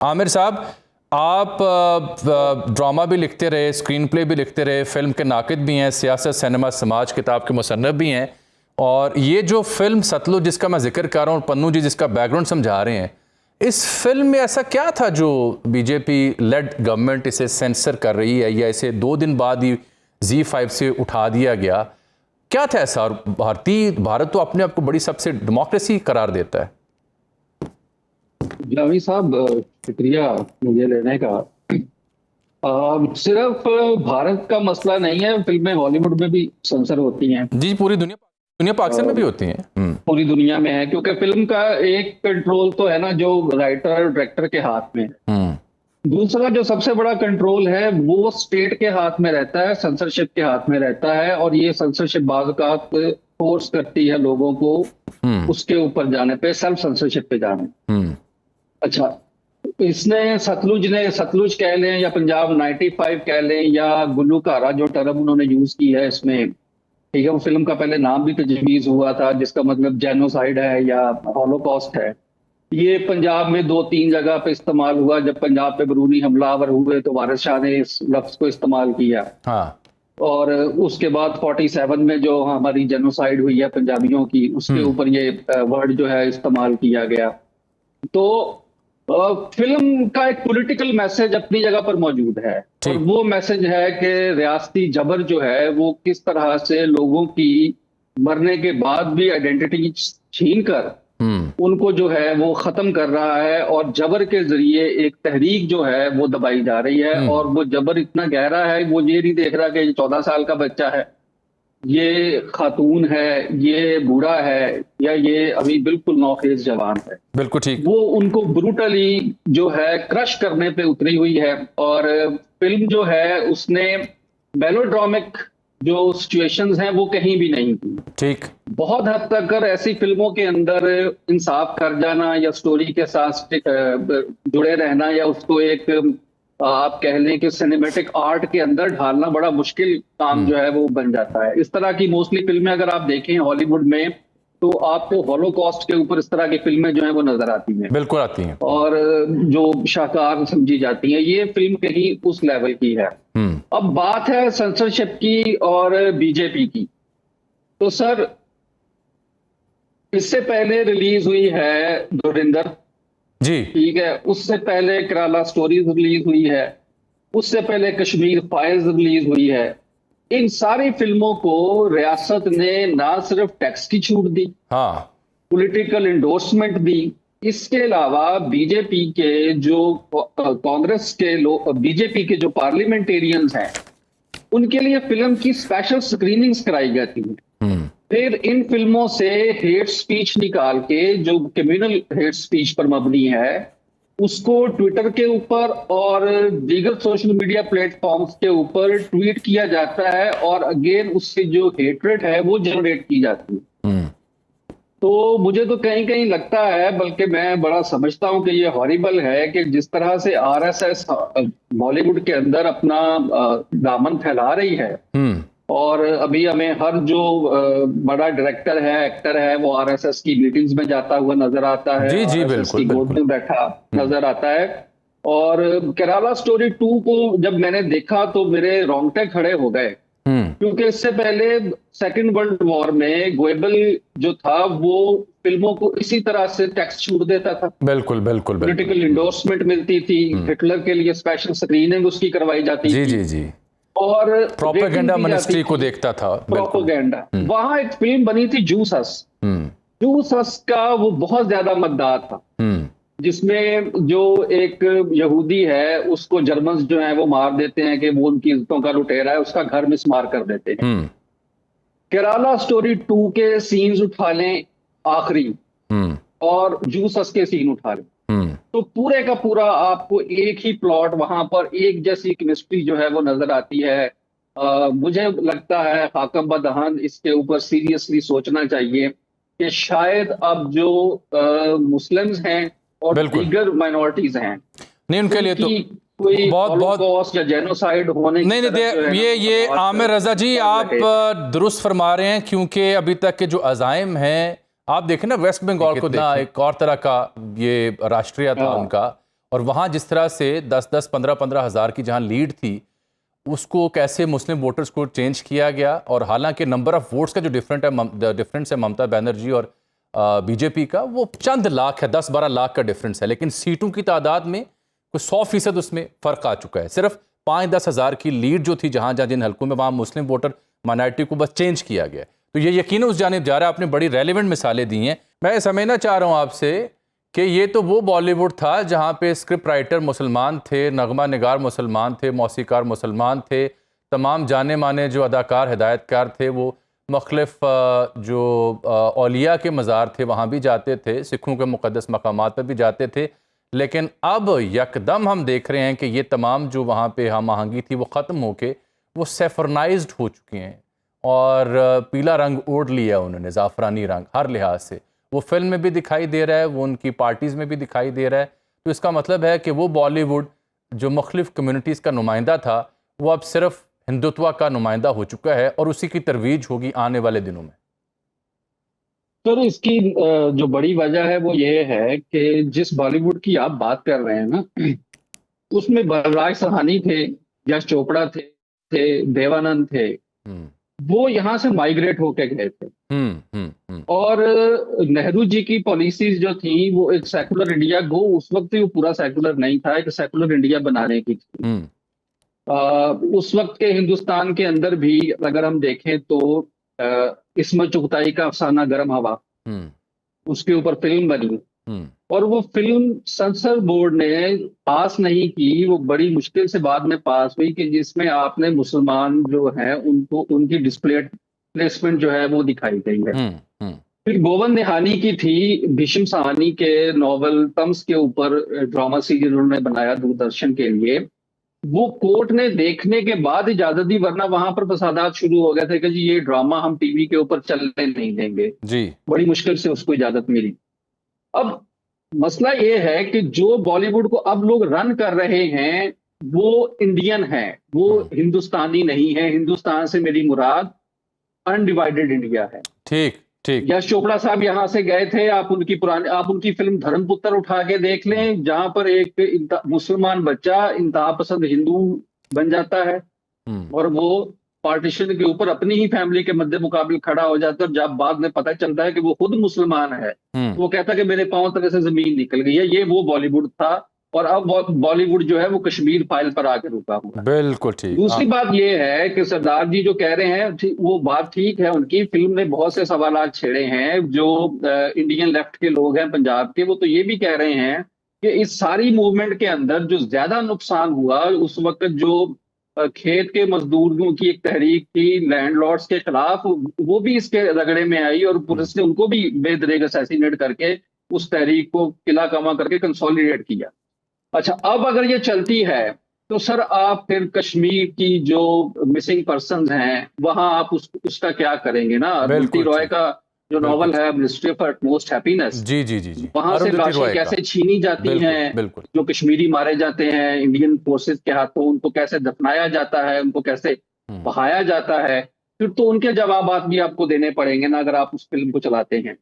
आमिर साहब, आप ड्रामा भी लिखते रहे, स्क्रीन प्ले भी लिखते रहे, फिल्म के नाकिद भी हैं, सियासत, सिनेमा, समाज, किताब के मुसन्निफ भी हैं। और ये जो फिल्म सतलुज जिसका मैं जिक्र कर रहा हूँ, पन्नू जी जिसका बैकग्राउंड समझा रहे हैं, इस फिल्म में ऐसा क्या था जो बीजेपी लेड गवर्नमेंट इसे सेंसर कर रही है या इसे 2 दिन बाद ही Z5 से उठा दिया गया? क्या था ऐसा? और भारत तो अपने आप को बड़ी सबसे डेमोक्रेसी करार देता है। जावी साहब, शुक्रिया मुझे लेने का। सिर्फ भारत का मसला नहीं है, फिल्में हॉलीवुड में भी सेंसर होती हैं। जी, पूरी दुनिया पाकिस्तान में भी होती हैं। पूरी दुनिया में है, क्योंकि फिल्म का एक कंट्रोल तो है ना, जो राइटर और डायरेक्टर के हाथ में है। दूसरा जो सबसे बड़ा कंट्रोल है वो स्टेट के हाथ में रहता है, सेंसरशिप के हाथ में रहता है। और ये सेंसरशिप बाज़ का फोर्स करती है लोगों को उसके ऊपर जाने पे, सेल्फ सेंसरशिप पे जाने। अच्छा, इसने सतलुज कह लें या पंजाब 95 कह लें या गुल्लूकारा, जो टर्म उन्होंने यूज की है इसमें, ठीक है, वो फिल्म का पहले नाम भी तजवीज हुआ था जिसका मतलब जेनोसाइड है या हॉलोकॉस्ट है। ये पंजाब में 2-3 जगह पे इस्तेमाल हुआ। जब पंजाब पे बरूनी हमलावर हुए तो वारिस शाह ने इस लफ्ज को इस्तेमाल किया। हाँ। और उसके बाद 47 में जो हमारी जेनोसाइड हुई है पंजाबियों की, उसके ऊपर ये वर्ड जो है इस्तेमाल किया गया। तो फिल्म का एक पॉलिटिकल मैसेज अपनी जगह पर मौजूद है, और वो मैसेज है कि रियासती जबर जो है वो किस तरह से लोगों की मरने के बाद भी आइडेंटिटी छीन कर उनको जो है वो खत्म कर रहा है, और जबर के जरिए एक तहरीक जो है वो दबाई जा रही है। और वो जबर इतना गहरा है, वो ये नहीं देख रहा कि ये 14 साल का बच्चा है, ये खातून है, ये बूढ़ा है, या ये अभी बिल्कुल नौखेज जवान है। बिल्कुल ठीक। वो उनको ब्रूटली जो है क्रश करने पे उतरी हुई है। और फिल्म जो है उसने मेलोड्रामिक जो सिचुएशंस हैं वो कहीं भी नहीं की। ठीक। बहुत हद तक ऐसी फिल्मों के अंदर इंसाफ कर जाना या स्टोरी के साथ जुड़े रहना, या उसको एक आप कह लें कि सिनेमैटिक आर्ट के अंदर ढालना बड़ा मुश्किल काम जो है वो बन जाता है। इस तरह की मोस्टली फिल्में अगर आप देखें हॉलीवुड में, तो आपको हॉलोकॉस्ट के ऊपर इस तरह की फिल्में जो है वो नजर आती हैं। बिल्कुल आती हैं। और जो शाहकार समझी जाती हैं, ये फिल्म कहीं उस लेवल की है। अब बात है सेंसरशिप की और बीजेपी की। तो सर, इससे पहले रिलीज हुई है धुरंधर जी, ठीक है, उससे पहले केराला स्टोरीज रिलीज हुई है, उससे पहले कश्मीर फाइल्स रिलीज हुई है। इन सारी फिल्मों को रियासत ने ना सिर्फ टैक्स की छूट दी, हाँ, पॉलिटिकल इंडोर्समेंट दी। इसके अलावा बीजेपी के जो कांग्रेस के लोग, बीजेपी के जो पार्लियामेंटेरियंस हैं, उनके लिए फिल्म की स्पेशल स्क्रीनिंग्स कराई जाती हैं। फिर इन फिल्मों से हेट स्पीच निकाल के, जो कम्युनल हेट स्पीच पर मबनी है, उसको ट्विटर के ऊपर और दीगर सोशल मीडिया प्लेटफॉर्म्स के ऊपर ट्वीट किया जाता है, और अगेन उससे जो हेट्रेड है वो जनरेट की जाती है। तो मुझे तो कहीं कहीं लगता है, बल्कि मैं बड़ा समझता हूं कि ये हॉरिबल है कि जिस तरह से आरएसएस बॉलीवुड के अंदर अपना दामन फैला रही है, और अभी हमें हर जो बड़ा डायरेक्टर है, एक्टर है, वो आरएसएस की मीटिंग्स में जाता हुआ नजर आता है। जी जी, बिल्कुल, गोद में बैठा नजर आता है। और केराला स्टोरी 2 को जब मैंने देखा तो मेरे रोंगटे खड़े हो गए, क्योंकि इससे पहले सेकेंड वर्ल्ड वॉर में गोएबल जो था वो फिल्मों को इसी तरह से टैक्स छूट देता था। बिल्कुल बिल्कुल, पॉलिटिकल इंडोर्समेंट मिलती थी, हिटलर के लिए स्पेशल स्क्रीनिंग उसकी करवाई जाती थी। जी जी, और प्रोपेगेंडा मिनिस्ट्री को देखता था। प्रोपेगेंडा। वहां एक फिल्म बनी थी जूसस। जूसस का वो बहुत ज्यादा मददार था, जिसमें जो एक यहूदी है उसको जर्मन्स जो है वो मार देते हैं कि वो उनकी इज्जतों का लुटेरा है, उसका घर मिसमार कर देते हैं। केराला स्टोरी 2 के सीन्स उठा लें आखिरी, और जूसस के सीन उठा लें, तो पूरे का पूरा आपको एक ही प्लॉट, वहां पर एक जैसी केमिस्ट्री जो है वो नजर आती है। मुझे लगता है हाकम बदहान इसके ऊपर सीरियसली सोचना चाहिए कि शायद अब जो मुस्लिम्स हैं और दीगर माइनॉरिटीज हैं, नहीं, उनके लिए तो कोई बहुत या जेनोसाइड होने नहीं, ये आमिर रजा जी आप दुरुस्त फरमा रहे हैं, क्योंकि अभी तक के जो अज़ाइम हैं, आप देखें ना, वेस्ट बंगाल को देखना एक और तरह का ये राष्ट्रीय था उनका, और वहाँ जिस तरह से 10-10, 15-15 हज़ार की जहाँ लीड थी, उसको कैसे मुस्लिम वोटर्स को चेंज किया गया। और हालांकि नंबर ऑफ वोट्स का जो डिफरेंस है ममता बनर्जी और बीजेपी का, वो चंद लाख है, 10-12 लाख का डिफरेंस है, लेकिन सीटों की तादाद में कोई 100% उसमें फ़र्क आ चुका है। सिर्फ 5-10 हज़ार की लीड जो थी जहाँ जहाँ जिन हल्कों में, वहाँ मुस्लिम वोटर माइनॉरिटी को बस चेंज किया गया। तो ये यकीन उस जानिब जा रहा है। आपने बड़ी रेलिवेंट मिसालें दी हैं। मैं समझना चाह रहा हूँ आपसे कि ये तो वो बॉलीवुड था जहाँ पे स्क्रिप्ट राइटर मुसलमान थे, नगमा निगार मुसलमान थे, मौसीकार मुसलमान थे, तमाम जाने माने जो अदाकार हिदायतकार थे वो मुख्तलिफ जो औलिया के मज़ार थे वहाँ भी जाते थे, सिखों के मुक़द्दस मकामात पर भी जाते थे। लेकिन अब यकदम हम देख रहे हैं कि ये तमाम जो वहाँ पे हम आहंगी थी वो ख़त्म होके वो सेफरनाइज्ड हो चुके हैं और पीला रंग ओढ़ लिया उन्होंने, ज़ाफ़रानी रंग, हर लिहाज से। वो फिल्म में भी दिखाई दे रहा है, वो उनकी पार्टीज़ में भी दिखाई दे रहा है। तो इसका मतलब है कि वो बॉलीवुड जो मुख्तलिफ़ कम्युनिटीज़ का नुमाइंदा था, वो अब सिर्फ हिंदुत्व का नुमाइंदा हो चुका है और उसी की तरवीज होगी आने वाले दिनों में। सर, इसकी जो बड़ी वजह है वो ये है कि जिस बॉलीवुड की आप बात कर रहे हैं ना, उसमें बलराज साहनी थे, यश चोपड़ा थे, देवानंद थे। वो यहाँ से माइग्रेट होके गए थे। और नेहरू जी की पॉलिसीज जो थी वो एक सेकुलर इंडिया, गो उस वक्त वो पूरा सेकुलर नहीं था, एक सेकुलर इंडिया बनाने की थी। उस वक्त के हिंदुस्तान के अंदर भी अगर हम देखें तो इस्मत चुगताई का अफसाना गर्म हवा, उसके ऊपर फिल्म बनी और वो फिल्म सेंसर बोर्ड ने पास नहीं की। वो बड़ी मुश्किल से बाद में पास हुई कि जिसमें आपने मुसलमान जो है उनको, उनकी डिस्प्लेसमेंट जो है वो दिखाई गई है। फिर गोविंद निहानी की थी, भीष्म साहनी के नॉवल तम्स के ऊपर ड्रामा सीरीज उन्होंने बनाया दूरदर्शन के लिए। वो कोर्ट ने देखने के बाद इजाजत दी, वरना वहां पर फसादात शुरू हो गए थे कि जी ये ड्रामा हम टीवी के ऊपर चलने नहीं देंगे जी। बड़ी मुश्किल से उसको इजाजत मिली। अब मसला ये है कि जो बॉलीवुड को अब लोग रन कर रहे हैं वो इंडियन है, वो हिंदुस्तानी नहीं है। हिंदुस्तान से मेरी मुराद अनडिवाइडेड इंडिया है। ठीक ठीक। यश चोपड़ा साहब यहाँ से गए थे, आप उनकी फिल्म धर्मपुत्र उठा के देख लें, जहां पर एक मुसलमान बच्चा इंतहा पसंद हिंदू बन जाता है और वो पार्टीशन के ऊपर अपनी ही फैमिली के मध्य मुकाबले खड़ा हो जाता है। और जब बाद में पता चलता है कि वो खुद मुसलमान है, वो कहता है कि मेरे पांव तक से जमीन निकल गई है। ये वो बॉलीवुड था और अब बॉलीवुड जो है वो कश्मीर फाइल पर आके रुका हुआ है। बिल्कुल ठीक। दूसरी बात ये है कि सरदार जी जो कह रहे हैं वो बात ठीक है, उनकी फिल्म ने बहुत से सवालात छेड़े हैं। जो इंडियन लेफ्ट के लोग हैं पंजाब के, वो तो ये भी कह रहे हैं कि इस सारी मूवमेंट के अंदर जो ज्यादा नुकसान हुआ उस वक्त जो खेत के मजदूरों की एक तहरीक थी लैंडलॉर्ड्स के खिलाफ, वो भी इसके रगड़े में आई और पुलिस ने उनको भी बेदरेग असैसिनेट करके उस तहरीक को किला कमा करके कंसोलिडेट किया। अच्छा, अब अगर ये चलती है तो सर आप फिर कश्मीर की जो मिसिंग पर्सन्स हैं वहां आप उसका क्या करेंगे ना। अरुंधति रॉय का जो नॉवल है मिनिस्ट्री ऑफ अटमोस्ट हैप्पीनेस, जी जी जी जी, वहां से लाशें कैसे छीनी जाती हैं, जो कश्मीरी मारे जाते हैं इंडियन फोर्सेस के हाथों, उनको कैसे दफनाया जाता है, उनको कैसे बहाया जाता है, फिर तो उनके जवाबात भी आपको देने पड़ेंगे ना अगर आप उस फिल्म को चलाते हैं।